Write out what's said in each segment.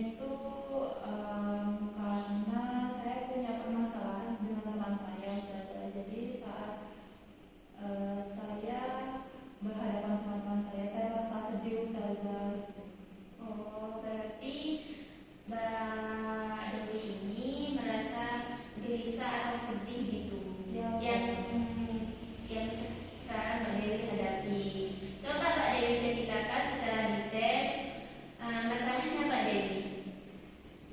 itu karena saya punya permasalahan dengan teman saya, Ustazah. Jadi saat saya berhadapan sama teman saya merasa sedih, Ustazah. Oh, berarti Mbak Dewi ini merasa gelisah atau sedih gitu, Ya, yang sekarang Mbak Dewi hadapi. Coba Mbak Dewi ceritakan secara detail masalahnya Mbak Dewi.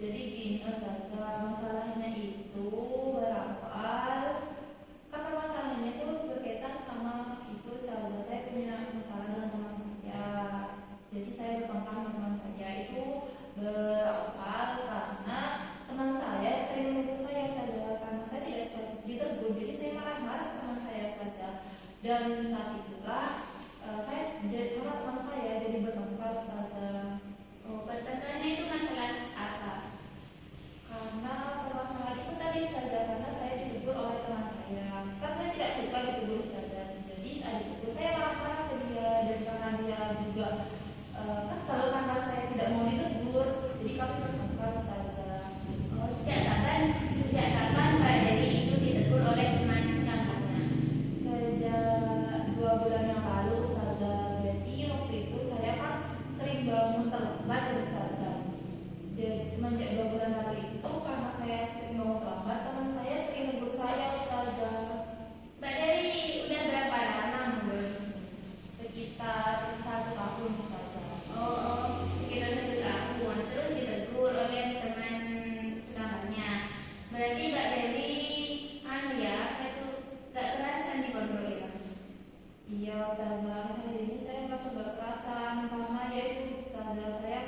jadi gini, Ustazah, masalahnya itu berawal kan permasalahannya itu berkaitan sama itu, Ustazah. Saya punya masalah dengan teman saya. Jadi saya bertengkar sama teman saya itu berawal karena teman saya sering menuduh saya, Ustazah, karena saya tidak suka ditegur. Jadi saya marah-marah ke teman saya, Ustazah. Dan saat itulah saya sama teman saya jadi bertengkar, Ustazah. Oh, pertentangannya itu masalah apa? Karena permasalahan itu tadi, Ustazah, karena saya ditegur oleh teman saya. Kan saya tidak suka ditegur, Ustazah. Jadi saat ditegur saya marah-marah ke dia, dan karena dia juga kesal karena saya tidak mau ditegur, jadi kami bertengkar, Ustazah. Oh, sejak kapan Mbak Dewi itu ditegur oleh teman sekamparnya? Sejak 2 bulan yang lalu, Ustazah. Jadi waktu itu saya kan sering bangun terlambat, Ustazah. Jadi semenjak 2 bulan lalu itu karena saya sering bangun terlambat, teman saya sering negur saya, Ustazah. Mbak Dewi udah berapa lama mundur di sini? Sekitar 1 tahun, Ustazah. Oh, sekitar 1 tahun. Terus ditegur oleh teman sekamarnya. Berarti Mbak Dewi apa itu gak kerasan di pondok ya? Iya, Ustazah. Hari ini saya merasa gak kerasan karena ya itu, Ustazah, saya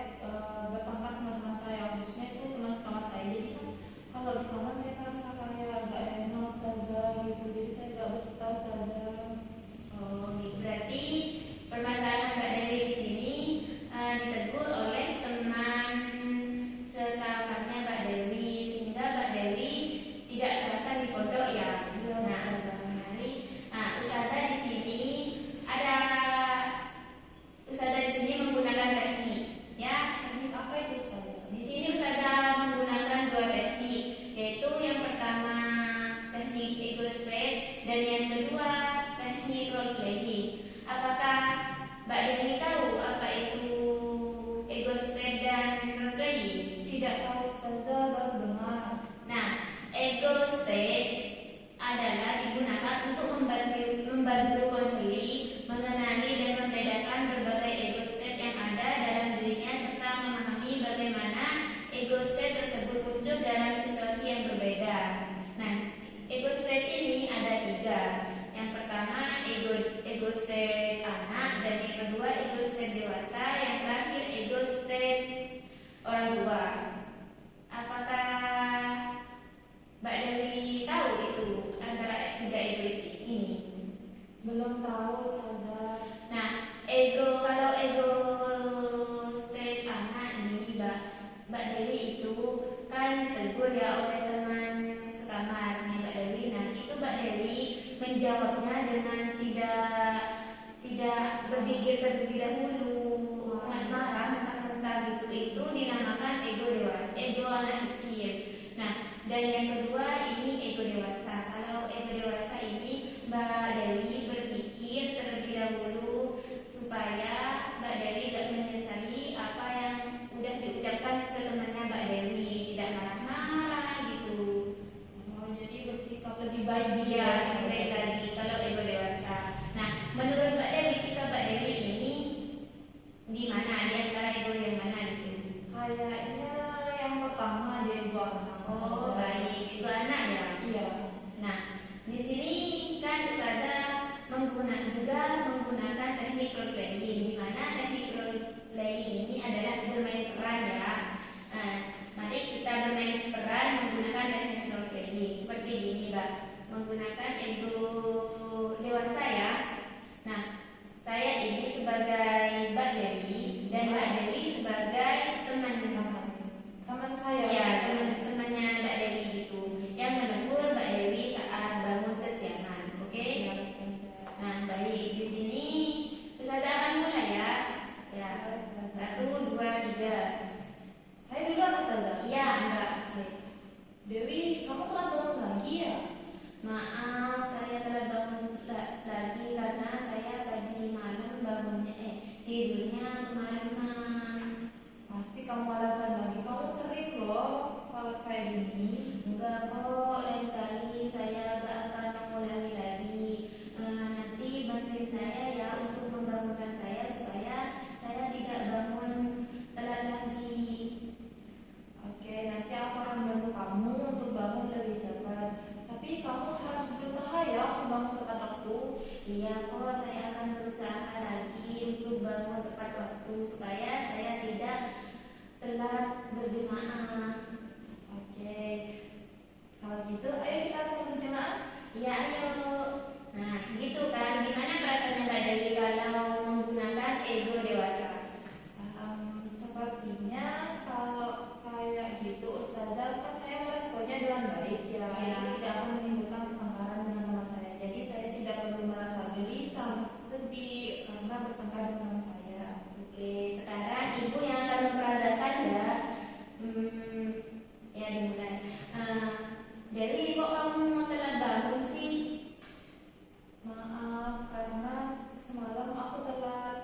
bertengkar sama teman saya, khususnya itu teman sekamar saya. Jadi kan kalau di kamar saya merasa kayak gak enak, Ustazah, gitu. Jadi saya gak betah, Ustazah. Oh, gitu. Berarti permasalahan Mbak Dewi di sini ditegur oleh teman sekamarnya Mbak Dewi, sehingga Mbak Dewi tidak kerasan di pondok ya. Iya, Nah, Ustazah. menarik. Nah, Ustazah di sini ada Ustazah di sini menggunakan teknik, ya. Teknik apa itu, Ustazah? Di sini Ustazah menggunakan 2 teknik, yaitu yang pertama teknik ego spread dan yang kedua teknik role playing. Apakah Mbak Dewi tahu apa itu ego spread dan role playing? Tidak tahu, Ustazah, baru dengar. Nah, ego spread adalah digunakan untuk membantu konseli mengenali dan membedakan berbagai ego state yang ada dalam dirinya serta memahami bagaimana ego state tersebut muncul dalam situasi yang berbeda. Nah, ego state ini ada 3. Yang pertama ego state anak, dan yang kedua ego state dewasa, yang terakhir ego state orang tua. Apakah Mbak Dewi tahu itu antara 3 ego ini? Belum tahu, Ustazah. Nah, kalau ego state anak ini Mbak Dewi itu kan ditegur ya oleh teman sekamar nih Mbak Dewi. Nah, itu Mbak Dewi menjawabnya dengan tidak berpikir terlebih dahulu, marah mentah-mentah gitu. Itu dinamakan ego anak kecil. Nah, dan yang kedua ini ego dewasa. Kalau ego dewasa ini Mbak Dewi berpikir terlebih dahulu supaya Mbak Dewi gak menyesali apa yang udah diucapkan ke temannya Mbak Dewi, tidak marah-marah gitu. Oh, jadi bersikap lebih baik Iya, dia. lebih baik lagi kalau ego dewasa. Nah, menurut Mbak Dewi sikap Mbak Dewi ini di mana, di antara ego yang mana gitu? Kayaknya yang pertama dia ego anak. Oh, baik, itu anak ya. Iya. Nah, di sini kan Ustazah menggunakan teknik role playing, di mana teknik role playing ini adalah bermain peran ya. Nah, mari kita bermain peran menggunakan teknik role playing seperti ini, Mbak. Menggunakan ego dewasa ya. Nah, saya ini sebagai Mbak Dewi dan Mbak Dewi sebagai teman saya. ya, teman-temannya Mbak Dewi gitu, yang menegur Mbak Dewi saat bangun kesiangan. Oke? Nah, baik, di sini Ustazah akan mulai ya. Ya, 1, 2, 3. Saya dulu kemalaman. Pasti kamu alasan lagi. Kamu sering loh kalau kayak gini. Enggak kok, lain kali saya gak akan mengulangi lagi. Nanti bantuin saya ya untuk membangunkan saya supaya saya tidak bangun telat lagi. Oke, nanti aku akan bantu kamu untuk bangun lebih cepat. Tapi kamu harus berusaha ya untuk bangun tepat waktu. Iya kok, saya akan berusaha lagi untuk bangun tepat waktu supaya saya tidak telat berjemaah. Oke, kalau gitu ayo kita sholat berjamaah. Iya ayo. Nah gitu kan, gimana perasaannya Mbak Dewi kalau menggunakan ego dewasa? Sepertinya kalau kayak gitu Ustazah kan saya meresponnya dengan baik ya. Ya. Ini tidak akan menimbulkan pertengkaran dengan teman saya. Jadi saya tidak perlu merasa gelisah, sedih karena bertengkar dengan teman saya. Oke, sekarang ibu yang akan memperagakan ya. Ya dimulai. Dewi kok kamu telat bangun sih? Maaf karena semalam aku telat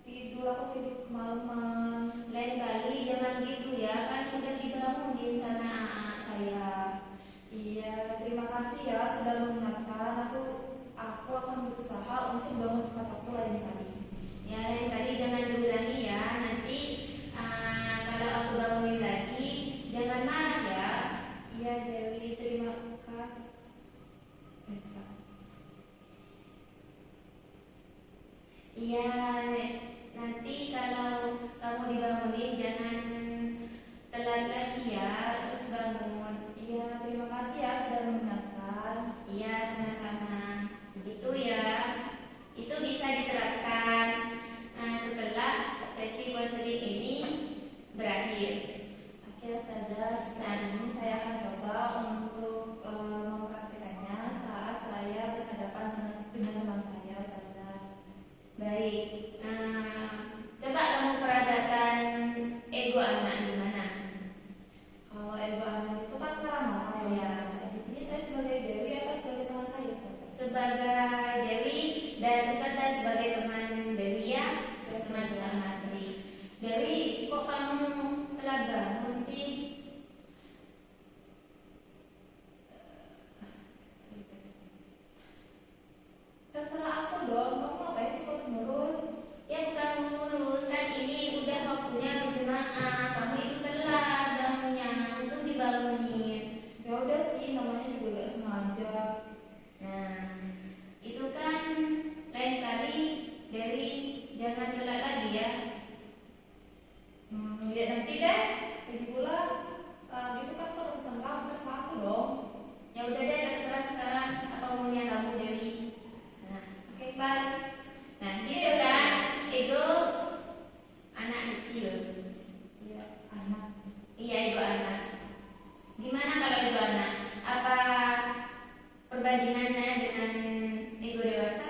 tidur, aku tidur kemalaman. Lain kali jangan gitu ya, kan udah dibangunin sama AA saya. Iya, terima kasih ya sudah mengingatkan. Aku akan berusaha untuk bangun tepat waktu lain kali. Ya lain kali jangan diulangi ya. Nanti kalau aku bangunin lagi jangan marah ya. Iya Dewi, terima kasih. Iya, nanti kalau kamu dibangunin jangan telat lagi ya, terus bangun. Iya, terima kasih ya sudah mengingatkan. Iya, sama-sama. Begitu ya. Itu bisa diterapkan setelah sesi konseling ini berakhir. Oke Ustazah, sekarang ini saya akan coba untuk mempraktikannya saat saya berhadapan dengan teman saya Ustazah. Baik. Coba kamu peragakan ego anak gimana? Kalau ego anak itu kan marah-marah ya. Di sini saya sebagai Dewi atau sebagai teman saya Ustazah? Sebagai Dewi dan Ustazah sebagai teman Dewi ya, teman selamat Dewi. Dewi, kok kamu telat bangun sih? Terserah aku dong, kamu ngapain sih terus ngurus? Ya bukan ngurus, kan ini udah waktunya berjemaah. Kamu itu telat bangunnya untuk dibangunin. Ya udah sih, namanya juga gak sengaja. Nah, itu kan lain kali Dewi jangan telat lagi ya. Ya nanti deh. Lagi pula itu kan urusan kamu, terserah aku dong. Ya udah deh, terserah sekarang apa maunya kamu Dewi. Nah, Oke, bye. nah gitu kan, ego anak kecil. Iya, anak. Iya, ego anak. Gimana kalau ego anak? Apa perbandingannya dengan ego dewasa?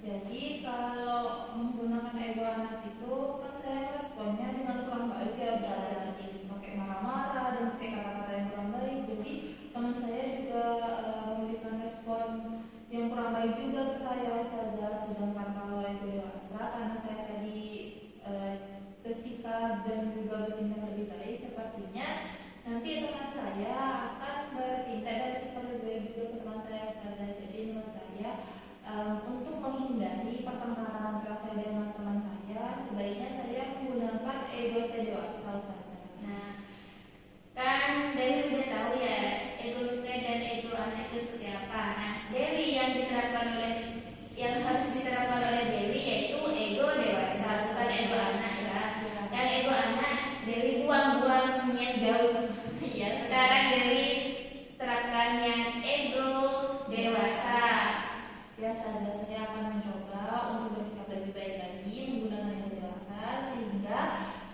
Jadi kalau menggunakan ego anak itu kan saya responnya dengan kurang baik ya Ustazah. Pakai marah-marah dan pakai kata-kata yang kurang baik. Jadi teman saya juga memberikan respon yang kurang baik juga ke saya Ustazah. Sedangkan kalau ego dewasa karena saya tadi bersikap dan juga bertindak lebih baik, sepertinya nanti teman saya akan bertindak dan bersikap lebih baik juga ke teman saya Ustazah. Jadi menurut saya untuk menghindari pertengkaran antara saya dengan teman saya, sebaiknya saya menggunakan ego saya dewasa Ustazah. Nah, kan Dewi udah tahu ya ego state dan ego anak itu seperti apa. Nah, Dewi yang harus diterapkan oleh Dewi yaitu ego dewasa, bukan ego anak ya. Yang ego anak Dewi buang-buang yang jauh. Iya, Sekarang Dewi terapkan yang ego dewasa. ya saya akan mencoba untuk bersikap lebih baik lagi menggunakan ego dewasa sehingga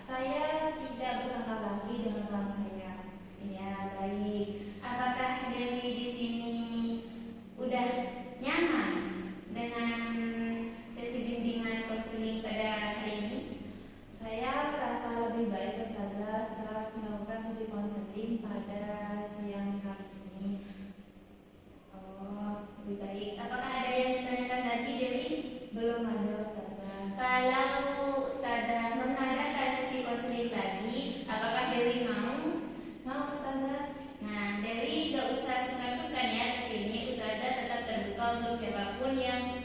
saya tidak bertengkar lagi dengan teman saya. Ya, baik. Apakah Dewi di sini udah nyaman dengan sesi bimbingan konseling pada hari ini? Saya merasa lebih baik Ustazah setelah melakukan sesi konseling pada siang hari ini. Oh, lebih baik. Apakah ada yang ditanyakan lagi, Dewi? Belum ada Ustazah. Kalau Ustazah siapapun yang